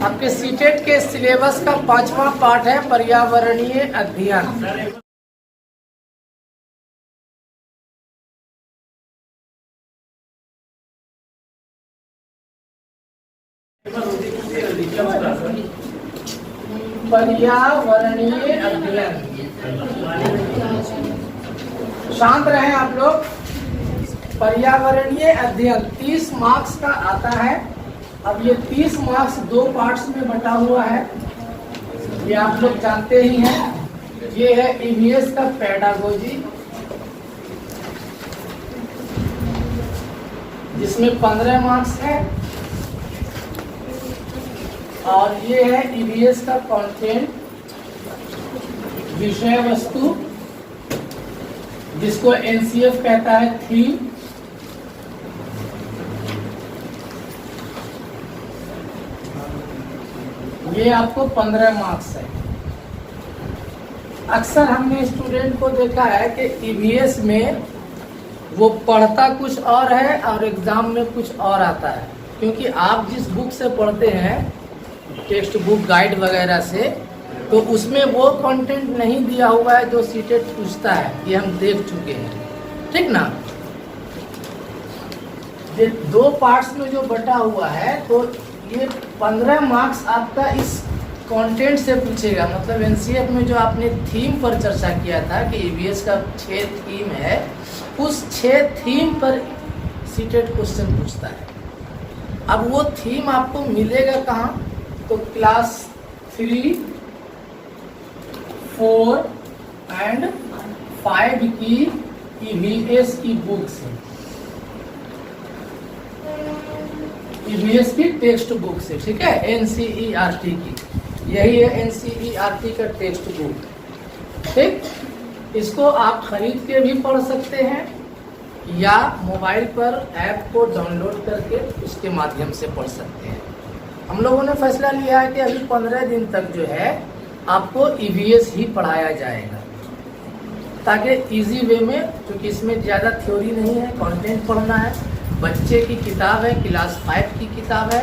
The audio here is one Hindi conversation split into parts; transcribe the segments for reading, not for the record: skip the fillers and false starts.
आपके सीटेट के सिलेबस का 5वां पार्ट है पर्यावरणीय अध्ययन। पर्यावरणीय अध्ययन, शांत रहें आप लोग। पर्यावरणीय अध्ययन 30 मार्क्स का आता है। अब ये 30 मार्क्स 2 पार्ट्स में बटा हुआ है, ये आप लोग जानते ही हैं। ये है ईवीएस का पेडागोजी, जिसमें 15 मार्क्स है, और ये है ईवीएस का कंटेंट, विषय वस्तु, जिसको एनसीएफ कहता है थीम। ये आपको 15 मार्क्स है। अक्सर हमने स्टूडेंट को देखा है कि ईवीएस में वो पढ़ता कुछ और है और एग्जाम में कुछ और आता है, क्योंकि आप जिस बुक से पढ़ते हैं, टेक्स्ट बुक गाइड वगैरह से, तो उसमें वो कंटेंट नहीं दिया हुआ है जो सीटेट पूछता है। ये हम देख चुके हैं, ठीक ना। ये 2 पार्ट्स में जो बटा हुआ है, तो ये 15 मार्क्स आपका इस कंटेंट से पूछेगा। मतलब एनसीएफ में जो आपने थीम पर चर्चा किया था कि ईवीएस का 6 थीम है, उस 6 थीम पर सीटेट क्वेश्चन पूछता है। अब वो थीम आपको मिलेगा कहाँ? तो क्लास 3, 4 एंड 5 की ईवीएस की बुक से, ईवीएस की टेक्स्ट बुक से, ठीक है, एनसीईआरटी की। यही है एनसीईआरटी का टेक्स्ट बुक, ठीक। इसको आप खरीद के भी पढ़ सकते हैं या मोबाइल पर ऐप को डाउनलोड करके उसके माध्यम से पढ़ सकते हैं। हम लोगों ने फैसला लिया है कि अभी 15 दिन तक जो है आपको ईवीएस ही पढ़ाया जाएगा, ताकि इजी वे में, क्योंकि इसमें ज़्यादा थ्योरी नहीं है, कंटेंट पढ़ना है। बच्चे की किताब है, क्लास 5 की किताब है,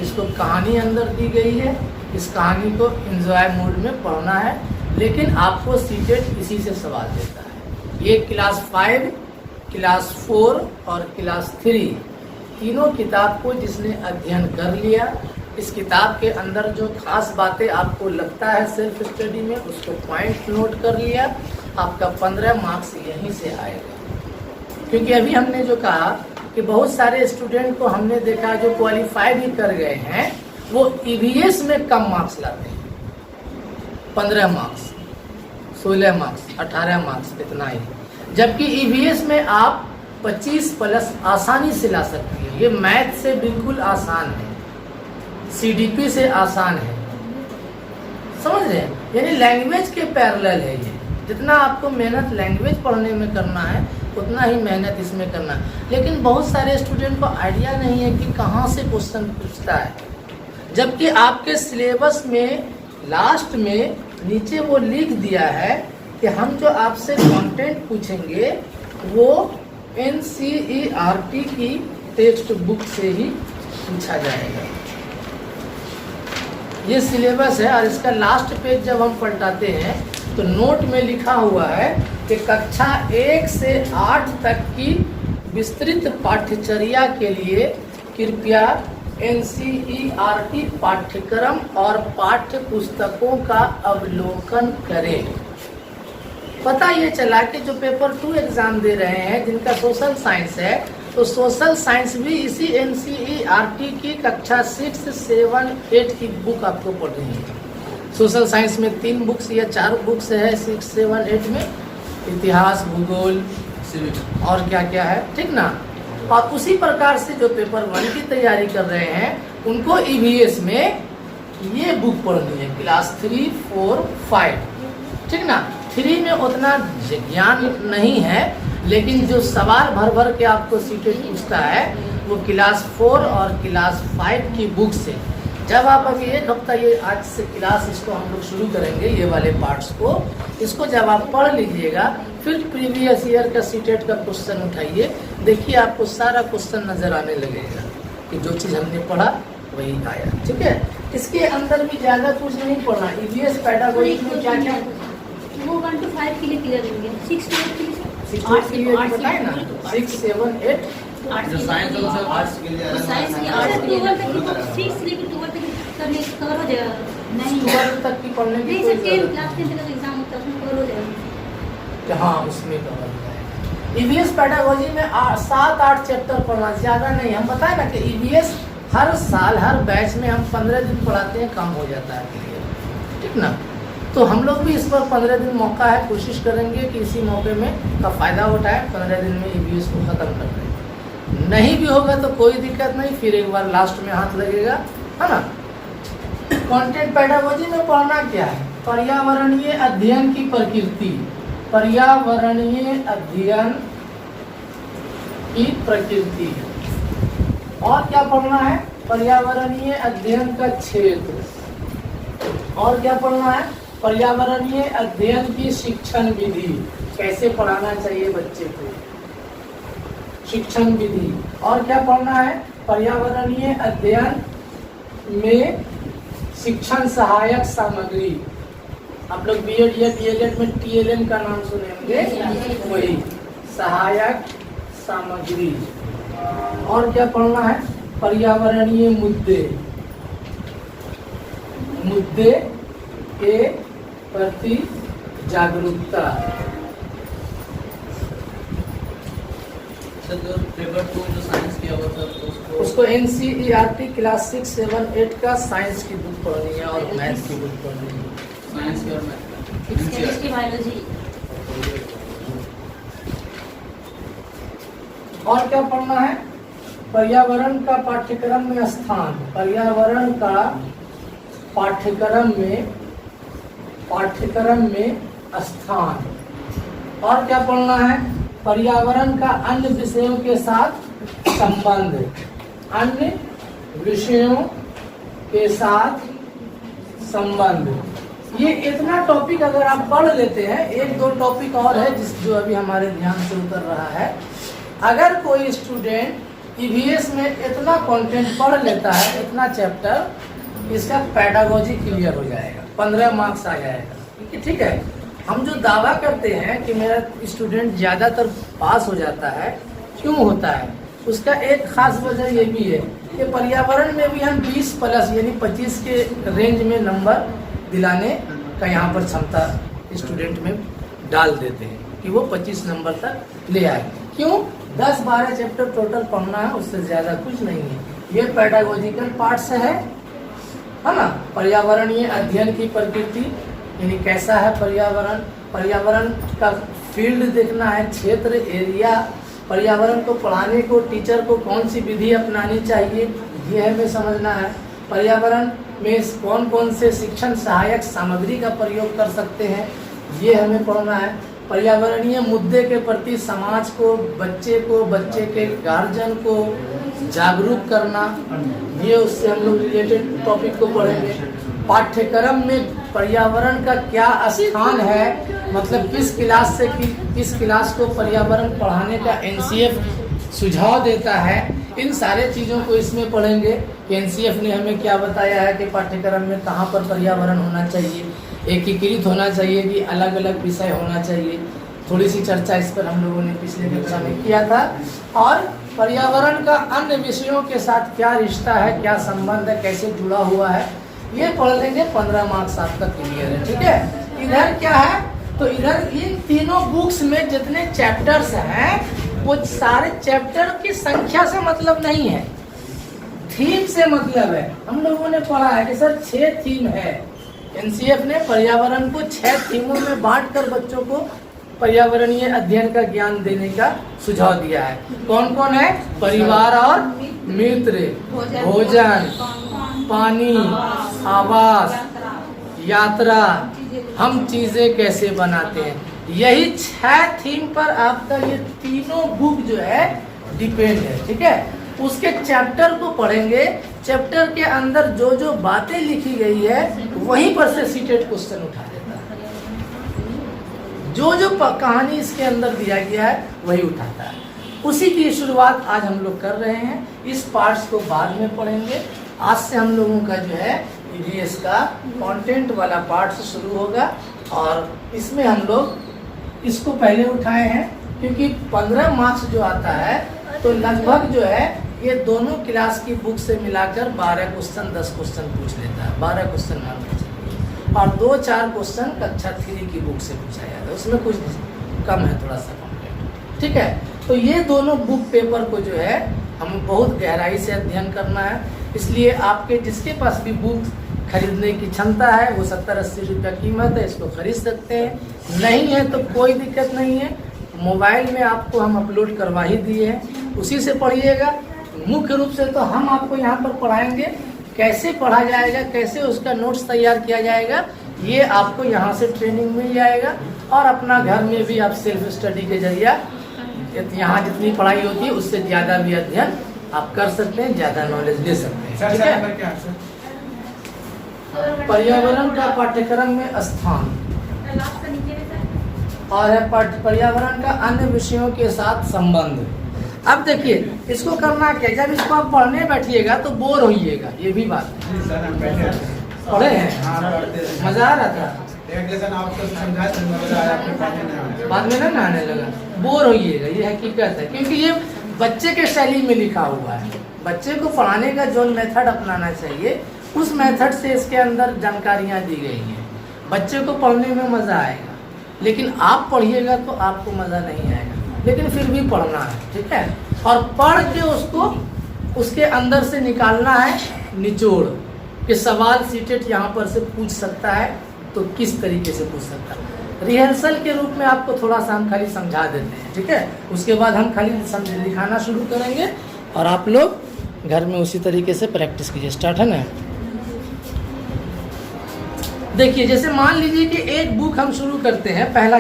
इसको कहानी अंदर दी गई है, इस कहानी को एंजॉय मोड में पढ़ना है। लेकिन आपको सीटेट इसी से सवाल देता है। ये क्लास 5, क्लास 4 और क्लास 3 तीनों किताब को जिसने अध्ययन कर लिया, इस किताब के अंदर जो खास बातें आपको लगता है सेल्फ स्टडी में, उसको पॉइंट नोट कर लिया, आपका 15 मार्क्स यहीं से आएगा। क्योंकि अभी हमने जो कहा कि बहुत सारे स्टूडेंट को हमने देखा जो क्वालिफाई भी कर गए हैं, वो ईवीएस में कम मार्क्स लाते हैं। 15 मार्क्स, 16 मार्क्स, 18 मार्क्स, इतना ही। जबकि ईवीएस में आप 25+ आसानी से ला सकती है। ये मैथ से बिल्कुल आसान है, सीडीपी से आसान है, समझ रहे हैं। यानी लैंग्वेज के पैरेलल है ये। जितना आपको मेहनत लैंग्वेज पढ़ने में करना है, उतना ही मेहनत इसमें करना है। लेकिन बहुत सारे स्टूडेंट को आइडिया नहीं है कि कहाँ से क्वेश्चन पूछता है, जबकि आपके सिलेबस में लास्ट में नीचे वो लिख दिया है कि हम जो आपसे कंटेंट पूछेंगे वो एनसीईआरटी की टेक्स्ट बुक से ही पूछा जाएगा। ये सिलेबस है, और इसका लास्ट पेज जब हम पलटाते हैं तो नोट में लिखा हुआ है कि कक्षा 1 से 8 तक की विस्तृत पाठ्यचर्या के लिए कृपया एनसीईआरटी पाठ्यक्रम और पाठ्य पुस्तकों का अवलोकन करें। पता ये चला कि जो पेपर 2 एग्जाम दे रहे हैं, जिनका सोशल साइंस है, तो सोशल साइंस भी इसी एनसीईआरटी की कक्षा 6, 7, 8 की बुक आपको पढ़नी है। सोशल साइंस में 3 बुक्स या 4 बुक्स है 6, 7, 8 में, इतिहास, भूगोल, सिविक्स और क्या क्या है, ठीक ना। और उसी प्रकार से जो पेपर 1 की तैयारी कर रहे हैं, उनको ईवीएस में ये बुक पढ़नी है, क्लास 3, 4, 5, ठीक ना। 3 में उतना ज्ञान नहीं है, लेकिन जो सवाल भर भर के आपको सीटेट पूछता है, वो क्लास 4 और क्लास 5 की बुक से। जब आप अभी 1 हफ्ता, ये आज से क्लास इसको हम लोग शुरू करेंगे, ये वाले पार्ट्स को, इसको जब आप पढ़ लीजिएगा, फिर प्रीवियस ईयर का सीटेट का क्वेश्चन उठाइए, देखिए आपको सारा क्वेश्चन नजर आने लगेगा कि जो चीज़ हमने पढ़ा वही आया, ठीक है। इसके अंदर भी ज्यादा कुछ नहीं पढ़ना। ईवीएस पेडागोजी में क्या क्या वो 1 to 5 के लिए क्लियर होंगे, 6 to 8 के लिए 6 के लिए बताए ना, 6, 7, 8 जो साइंस होगा सर आर्ट्स के लिए अलग साइंस के आर्ट्स के लिए 6 से लेकर 12 तक करने कवर हो जाएगा। नहीं 12 तक की पढ़ने की नहीं कोई सर, 10 जरूरत क्लास 10 तक एग्जाम होता है, उसमें कवर हो जाएगा। नहीं। हाँ उसमें कवर हो जाएगा। ईवीएस पेडागोजी में 7-8 चैप्टर पढ़ना, ज्यादा नहीं। हम बताए ना कि ईवीएस हर साल हर बैच में हम 15 दिन पढ़ाते हैं, कम हो जाता है क्लियर, ठीक ना। तो हम लोग भी इस पर 15 दिन मौका है, कोशिश करेंगे कि इसी मौके में का फ़ायदा उठाएं, 15 दिन में ईवीएस को ख़त्म कर दें। नहीं भी होगा तो कोई दिक्कत नहीं, फिर एक बार लास्ट में हाथ लगेगा, है ना। कंटेंट पेडागोजी में पढ़ना क्या है? पर्यावरणीय अध्ययन की प्रकृति, पर्यावरणीय अध्ययन की प्रकृति। और क्या पढ़ना है? पर्यावरणीय अध्ययन का क्षेत्र। और क्या पढ़ना है? पर्यावरणीय अध्ययन की शिक्षण विधि, कैसे पढ़ाना चाहिए बच्चे को, शिक्षण विधि। और क्या पढ़ना है? पर्यावरणीय अध्ययन में शिक्षण सहायक सामग्री। आप लोग बीएड या डीएलएड में टीएलएम का नाम सुने होंगे, वही सहायक सामग्री। और क्या पढ़ना है? पर्यावरणीय मुद्दे, मुद्दे के प्रति जागरूकता। सर जो पेपर 2 जो साइंस किया हुआ था उसको एनसीईआरटी क्लास 6, 7, 8 का साइंस की बुक पढ़नी है और मैथ की बुक पढ़नी है। साइंस की और मैथ केमिस्ट्री, बायोलॉजी। और क्या पढ़ना है? पर्यावरण का पाठ्यक्रम में स्थान, पर्यावरण का पाठ्यक्रम में स्थान। और क्या पढ़ना है? पर्यावरण का अन्य विषयों के साथ संबंध, अन्य विषयों के साथ संबंध। ये इतना टॉपिक अगर आप पढ़ लेते हैं, 1-2 टॉपिक और है जो अभी हमारे ध्यान से उतर रहा है। अगर कोई स्टूडेंट ईवीएस में इतना कंटेंट पढ़ लेता है, इतना चैप्टर, इसका पेडागोजी क्लियर हो जाएगा, 15 मार्क्स आ जाएगा। ठीक है। हम जो दावा करते हैं कि मेरा स्टूडेंट ज़्यादातर पास हो जाता है, क्यों होता है? उसका एक खास वजह ये भी है कि पर्यावरण में भी हम 20+ यानी 25 के रेंज में नंबर दिलाने का यहाँ पर क्षमता स्टूडेंट में डाल देते हैं कि वो 25 नंबर तक ले आए। क्यों? 10-12 चैप्टर टोटल पढ़ना है, उससे ज़्यादा कुछ नहीं है। ये पेडागोजिकल पार्ट्स है ना। पर्यावरणीय अध्ययन की प्रकृति यानी कैसा है पर्यावरण, पर्यावरण का फील्ड देखना है, क्षेत्र, एरिया। पर्यावरण को पढ़ाने को टीचर को कौन सी विधि अपनानी चाहिए, ये हमें समझना है। पर्यावरण में कौन कौन से शिक्षण सहायक सामग्री का प्रयोग कर सकते हैं, ये हमें पढ़ना है। पर्यावरणीय मुद्दे के प्रति समाज को, बच्चे के गार्जियन को जागरूक करना, ये उससे हम लोग रिलेटेड टॉपिक को पढ़ेंगे। पाठ्यक्रम में पर्यावरण का क्या स्थान है, मतलब किस क्लास से किस क्लास को पर्यावरण पढ़ाने का एनसीएफ सुझाव देता है, इन सारे चीज़ों को इसमें पढ़ेंगे। एनसीएफ ने हमें क्या बताया है कि पाठ्यक्रम में कहाँ पर पर्यावरण होना चाहिए, एकीकृत होना चाहिए कि अलग अलग विषय होना चाहिए। थोड़ी सी चर्चा इस पर हम लोगों ने पिछले कक्षा में किया था। और पर्यावरण का अन्य विषयों के साथ क्या रिश्ता है, क्या संबंध है, कैसे जुड़ा हुआ है, ये पढ़ लेंगे। 15 मार्क्स आपका क्लियर है। ठीक है। इधर क्या है, तो इधर इन तीनों बुक्स में जितने चैप्टर्स हैं वो सारे चैप्टर की संख्या से मतलब नहीं है, थीम से मतलब है। हम लोगों ने पढ़ा है कि सर 6 थीम है। एनसीएफ ने पर्यावरण को 6 थीमों में बांटकर बच्चों को पर्यावरणीय अध्ययन का ज्ञान देने का सुझाव दिया है। कौन कौन है? परिवार और मित्र, भोजन, पानी, आवास, यात्रा, हम चीजें कैसे बनाते हैं। यही 6 थीम पर आपका ये तीनों बुक जो है डिपेंड है। ठीक है। उसके चैप्टर को पढ़ेंगे, चैप्टर के अंदर जो जो बातें लिखी गई है वहीं पर से सीटेड क्वेश्चन उठा देता है। जो जो कहानी इसके अंदर दिया गया है वही उठाता है। उसी की शुरुआत आज हम लोग कर रहे हैं। इस पार्ट्स को बाद में पढ़ेंगे। आज से हम लोगों का जो है ईवीएस का कंटेंट वाला पार्ट से शुरू होगा। और इसमें हम लोग इसको पहले उठाए हैं क्योंकि 15 मार्क्स जो आता है तो लगभग जो है ये दोनों क्लास की बुक से मिलाकर 12 क्वेश्चन 10 क्वेश्चन पूछ लेता है। 12 क्वेश्चन मान लीजिए और 2-4 क्वेश्चन कक्षा 3 की बुक से पूछा जाता है, उसमें कुछ कम है थोड़ा सा कंटेंट, ठीक है। तो ये दोनों बुक पेपर को जो है हमें बहुत गहराई से अध्ययन करना है। इसलिए आपके जिसके पास भी बुक खरीदने की क्षमता है वो 70-80 रुपये कीमत है, इसको खरीद सकते हैं। नहीं है तो कोई दिक्कत नहीं है, मोबाइल में आपको हम अपलोड करवा ही दिए हैं, उसी से पढ़िएगा। मुख्य रूप से तो हम आपको यहाँ पर पढ़ाएंगे, कैसे पढ़ा जाएगा, कैसे उसका नोट्स तैयार किया जाएगा, ये आपको यहाँ से ट्रेनिंग मिल जाएगा। और अपना घर में भी आप सेल्फ स्टडी के जरिए यहाँ जितनी पढ़ाई होती है उससे ज़्यादा भी अध्ययन आप कर सकते हैं, ज़्यादा नॉलेज ले सकते हैं, ठीक है। पर्यावरण का पाठ्यक्रम में स्थान और है पर्यावरण का अन्य विषयों के साथ संबंध। अब देखिए इसको करना क्या, जब इसको आप पढ़ने बैठिएगा तो बोर होइएगा, ये भी बात है। पढ़े हैं, मजा आ रहा था, बाद में ना आने लगा, बोर होइएगा, ये हकीकत है। क्योंकि ये बच्चे के शैली में लिखा हुआ है, बच्चे को पढ़ाने का जो मेथड अपनाना चाहिए उस मेथड से इसके अंदर जानकारियाँ दी गई हैं। बच्चे को पढ़ने में मज़ा आएगा, लेकिन आप पढ़िएगा तो आपको मज़ा नहीं आएगा, लेकिन फिर भी पढ़ना है, ठीक है। और पढ़ के उसको उसके अंदर से निकालना है निचोड़ कि सवाल सीटेट यहाँ पर से पूछ सकता है तो किस तरीके से पूछ सकता है। रिहर्सल के रूप में आपको थोड़ा सा हम खाली समझा देते हैं, ठीक है। उसके बाद हम खाली लिखाना शुरू करेंगे और आप लोग घर में उसी तरीके से प्रैक्टिस कीजिए। स्टार्ट है ना। देखिए जैसे मान लीजिए कि एक बुक हम शुरू करते हैं, पहला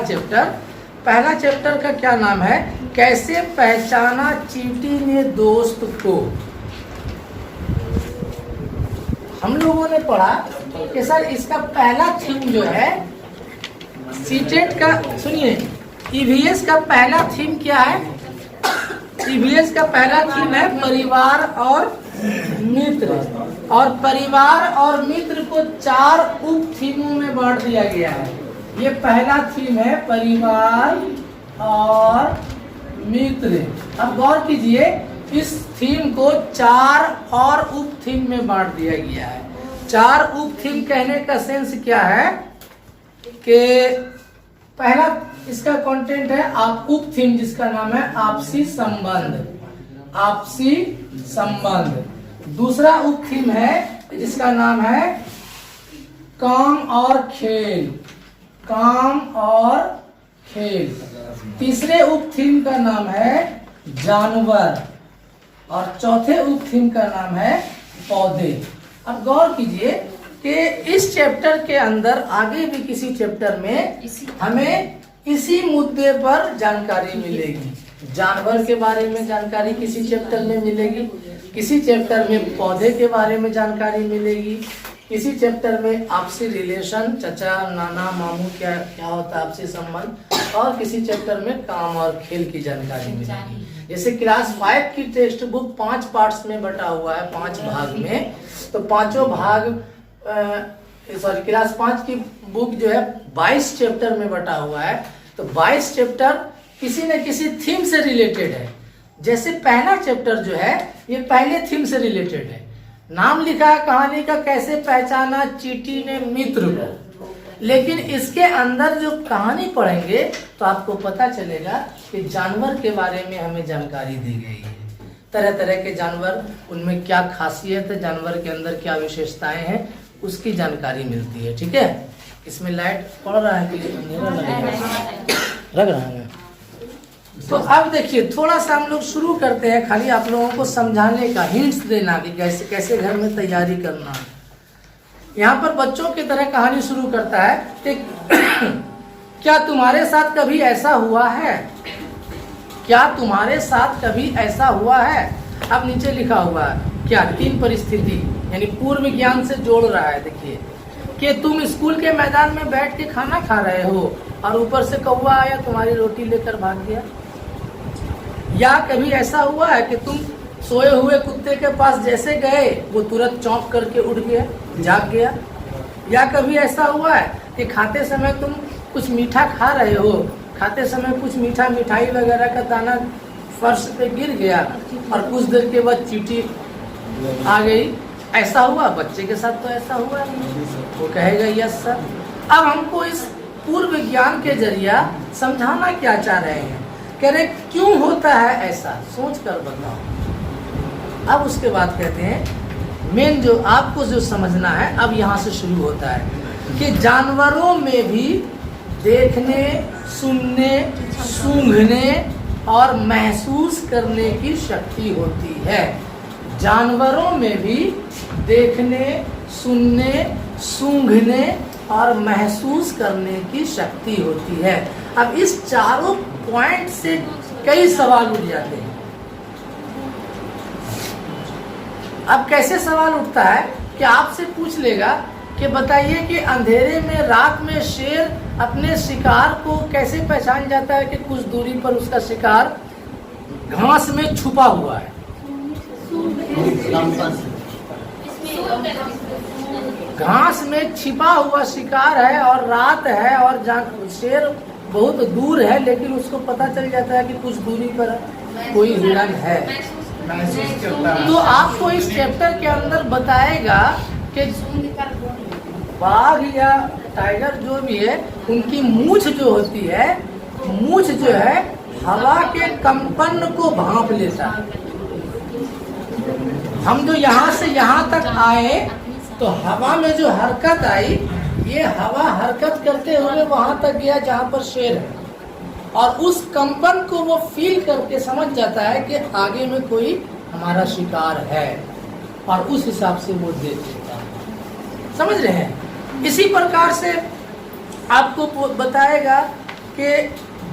चैप्टर का क्या नाम है, कैसे पहचाना चींटी ने दोस्त को। हम लोगों ने पढ़ा कि सर इसका पहला थीम जो है सीटेट का, सुनिए ईवीएस का पहला थीम क्या है, ईवीएस का पहला थीम है परिवार और मित्र। और परिवार और मित्र को 4 उप थीमों में बांट दिया गया है। ये पहला थीम है परिवार और मित्र। अब गौर कीजिए इस थीम को 4 और उप थीम में बांट दिया गया है। 4 उप थीम कहने का सेंस क्या है कि पहला इसका कंटेंट है आप उप थीम जिसका नाम है आपसी संबंध, आपसी संबंध। दूसरा उप थीम है जिसका नाम है काम और खेल, काम और खेल। तीसरे उप थीम का नाम है जानवर और चौथे उप थीम का नाम है पौधे। अब गौर कीजिए कि इस चैप्टर के अंदर आगे भी किसी चैप्टर में हमें इसी मुद्दे पर जानकारी मिलेगी। जानवर के बारे में जानकारी किसी चैप्टर में मिलेगी, किसी चैप्टर में पौधे के बारे में जानकारी मिलेगी, किसी चैप्टर में आपसी रिलेशन, चचा नाना मामू क्या क्या होता है आपसी संबंध, और किसी चैप्टर में काम और खेल की जानकारी मिलेगी। जैसे क्लास 5 की टेक्स्ट बुक 5 पार्ट्स में बटा हुआ है, 5 भाग में, तो पांचों भाग क्लास 5 की बुक जो है 22 चैप्टर में बटा हुआ है। तो 22 चैप्टर किसी न किसी थीम से रिलेटेड है। जैसे पहला चैप्टर जो है ये पहले थीम से रिलेटेड है। नाम लिखा है कहानी का कैसे पहचाना चींटी ने मित्र को, लेकिन इसके अंदर जो कहानी पढ़ेंगे तो आपको पता चलेगा कि जानवर के बारे में हमें जानकारी दी गई है। तरह तरह के जानवर, उनमें क्या खासियत है, जानवर के अंदर क्या विशेषताएं हैं, उसकी जानकारी मिलती है। ठीक है, इसमें लाइट पड़ रहा है कि अंधेरा लग रहा है। तो अब देखिए थोड़ा सा हम लोग शुरू करते हैं, खाली आप लोगों को समझाने का, हिंट्स देना कि कैसे कैसे घर में तैयारी करना है। यहाँ पर बच्चों की तरह कहानी शुरू करता है कि क्या तुम्हारे साथ कभी ऐसा हुआ है, क्या तुम्हारे साथ कभी ऐसा हुआ है। अब नीचे लिखा हुआ है क्या, 3 परिस्थिति, यानी पूर्व ज्ञान से जोड़ रहा है। देखिए कि तुम स्कूल के मैदान में बैठ के खाना खा रहे हो और ऊपर से कौवा आया तुम्हारी रोटी लेकर भाग गया। या कभी ऐसा हुआ है कि तुम सोए हुए कुत्ते के पास जैसे गए वो तुरंत चौंक करके उठ गया, जाग गया। या कभी ऐसा हुआ है कि खाते समय तुम कुछ मीठा खा रहे हो, खाते समय कुछ मीठा मिठाई वगैरह का दाना फर्श पे गिर गया और कुछ देर के बाद चींटी आ गई, ऐसा हुआ? बच्चे के साथ तो ऐसा हुआ नहीं, वो कहेगा यस सर। अब हमको इस पूर्व ज्ञान के जरिया समझाना क्या चाह रहे हैं, कह रहे क्यों होता है ऐसा, सोच कर बताओ। अब उसके बाद कहते हैं मेन जो आपको जो समझना है अब यहाँ से शुरू होता है कि जानवरों में भी देखने, सुनने, सूंघने और महसूस करने की शक्ति होती है। जानवरों में भी देखने, सुनने, सूंघने और महसूस करने की शक्ति होती है। अब इस चारों पॉइंट से कई सवाल उठ जाते हैं। अब कैसे सवाल उठता है कि आपसे पूछ लेगा कि बताइए कि अंधेरे में रात में शेर अपने शिकार को कैसे पहचान जाता है कि कुछ दूरी पर उसका शिकार घास में छुपा हुआ है। घास में छिपा हुआ शिकार है और रात है और शेर बहुत दूर है, लेकिन उसको पता चल जाता है कि कुछ दूरी पर कोई हिरन है। तो आपको इस चैप्टर के अंदर बताएगा कि बाघ या टाइगर जो भी है उनकी मूंछ जो होती है, मूंछ जो है हवा के कंपन को भांप लेता है। हम जो यहाँ से यहाँ तक आए तो हवा में जो हरकत आई, ये हवा हरकत करते हुए वहां तक गया जहाँ पर शेर है और उस कंपन को वो फील करके समझ जाता है कि आगे में कोई हमारा शिकार है और उस हिसाब से वो देख लेता है। समझ रहे हैं? इसी प्रकार से आपको बताएगा कि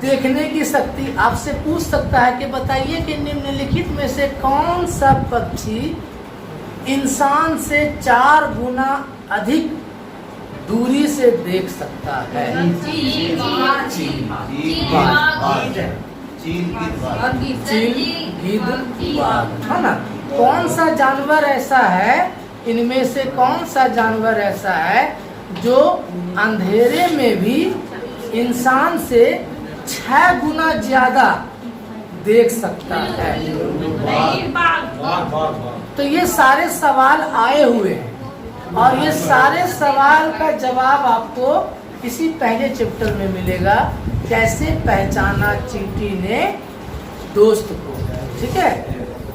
देखने की शक्ति, आपसे पूछ सकता है कि बताइए कि निम्नलिखित में से कौन सा पक्षी इंसान से 4 गुना अधिक दूरी से देख सकता है? चील, गिद्ध, बाघ, है ना? कौन सा जानवर ऐसा है, इनमें से कौन सा जानवर ऐसा है जो अंधेरे में भी इंसान से 6 गुना ज्यादा देख सकता है? तो ये सारे सवाल आए हुए हैं और ये सारे सवाल का जवाब आपको इसी पहले चैप्टर में मिलेगा, कैसे पहचाना चींटी ने दोस्त को। ठीक है,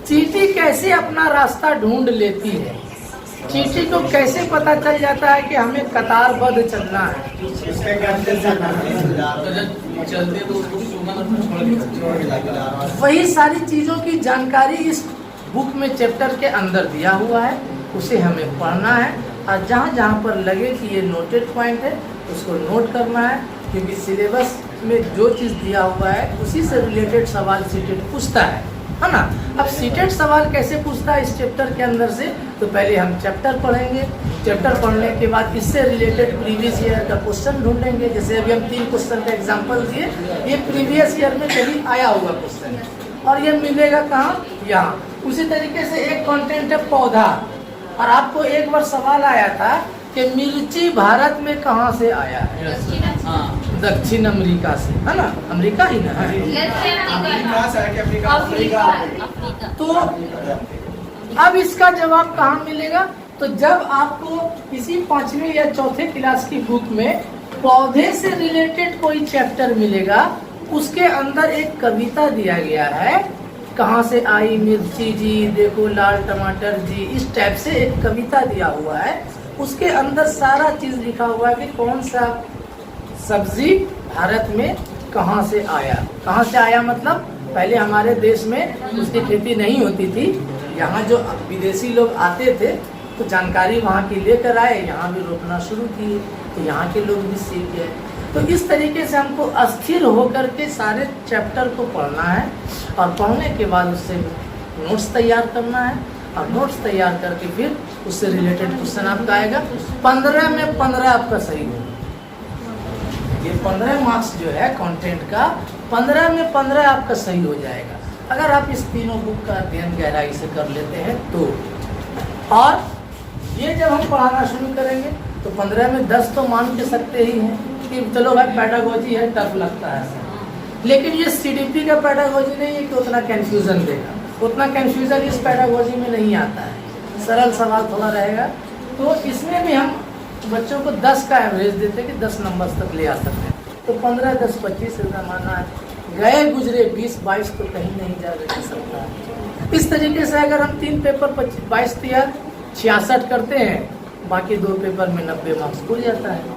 चींटी कैसे अपना रास्ता ढूंढ लेती है, चींटी को कैसे पता चल जाता है कि हमें कतारबद्ध चलना है। वही सारी चीजों की जानकारी इस बुक में चैप्टर के अंदर दिया हुआ है, उसे हमें पढ़ना है और जहाँ जहाँ पर लगे कि ये नोटेड पॉइंट है उसको नोट करना है, क्योंकि सिलेबस में जो चीज़ दिया हुआ है उसी से रिलेटेड सवाल सीटेट पूछता है ना। अब सीटेट सवाल कैसे पूछता है इस चैप्टर के अंदर से, तो पहले हम चैप्टर पढ़ेंगे, चैप्टर पढ़ने के बाद इससे रिलेटेड प्रीवियस ईयर का क्वेश्चन ढूंढेंगे। जैसे अभी हम 3 क्वेश्चन का एग्जाम्पल दिए, ये प्रीवियस ईयर में कभी आया हुआ क्वेश्चन है और ये मिलेगा कहाँ, यहाँ। उसी तरीके से एक कंटेंट है पौधा, और आपको एक बार सवाल आया था कि मिर्ची भारत में कहाँ से आया है? दक्षिण अमेरिका से, है ना? अमेरिका ही ना है? तो अब इसका जवाब कहाँ मिलेगा? तो जब आपको किसी 5वीं या 4थे क्लास की बुक में पौधे से रिलेटेड कोई चैप्टर मिलेगा, उसके अंदर एक कविता दिया गया है, कहाँ से आई मिर्ची जी, देखो लाल टमाटर जी, इस टाइप से एक कविता दिया हुआ है। उसके अंदर सारा चीज लिखा हुआ है कि कौन सा सब्जी भारत में कहाँ से आया। कहाँ से आया मतलब पहले हमारे देश में उसकी खेती नहीं होती थी, यहाँ जो विदेशी लोग आते थे तो जानकारी वहाँ की लेकर आए, यहाँ भी रोपना शुरू किए, तो यहाँ के लोग भी सीख गए। तो इस तरीके से हमको अस्थिर होकर के सारे चैप्टर को पढ़ना है और पढ़ने के बाद उससे नोट्स तैयार करना है और नोट्स तैयार करके फिर उससे रिलेटेड क्वेश्चन आपका आएगा। 15 में 15 आपका सही होगा। ये 15 मार्क्स जो है कंटेंट का, 15 में 15 आपका सही हो जाएगा। अगर आप इस तीनों बुक का अध्ययन गहराई से कर लेते हैं तो। और ये जब हम पढ़ाना शुरू करेंगे तो 15 में 10 तो मान के सकते ही हैं कि चलो भाई पेडागोजी है, टफ लगता है, लेकिन ये सीडीपी का पेडागोजी नहीं है कि उतना कंफ्यूजन देगा, उतना कंफ्यूजन इस पेडागोजी में नहीं आता है, सरल सवाल थोड़ा रहेगा। तो इसमें भी हम बच्चों को 10 का एवरेज देते हैं कि 10 नंबर तक ले आ सकते हैं। तो 15, 10, 25 जमाना है, गए गुजरे 20, 22 तो कहीं नहीं जा सकता है। इस तरीके से अगर हम 3 पेपर 22 या 66 करते हैं, बाकी 2 पेपर में 90 मार्क्स हो जाता है।